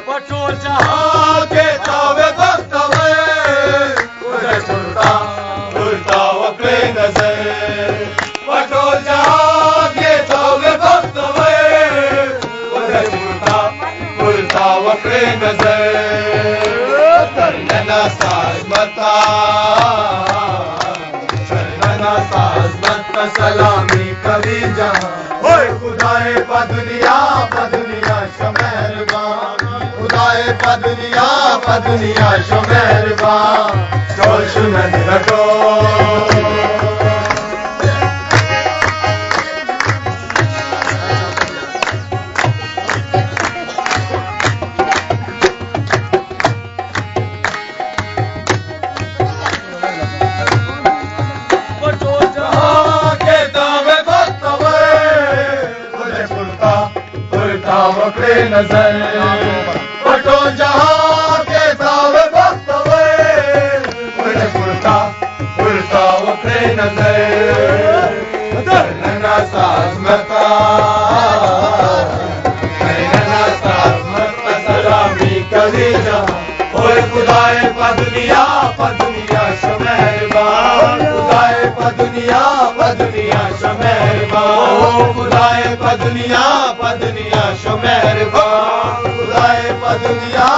पटो जहां के तावे वक्त उधर सुनता उल्टा वक्रे नजर पटो जहां के तावे वक्त उधर सुनता उल्टा वक्रे नजर करना साज मता सलामी कभी जहां ओए खुदाए पदुनिया शमेरबान खुदाए पदुनिया शमेरबान चोल सुनन रटो वक्रे नजर पटो जहां के तावे वक्त उल्टा वक्रे नजर नैना साज मता सलामी कभी जहां ओए खुदाए पदुनिया शमेरबान खुदाए पदुनिया शमेरबान खुदाए पदुनिया शमेरबान खुदाए पदुनिया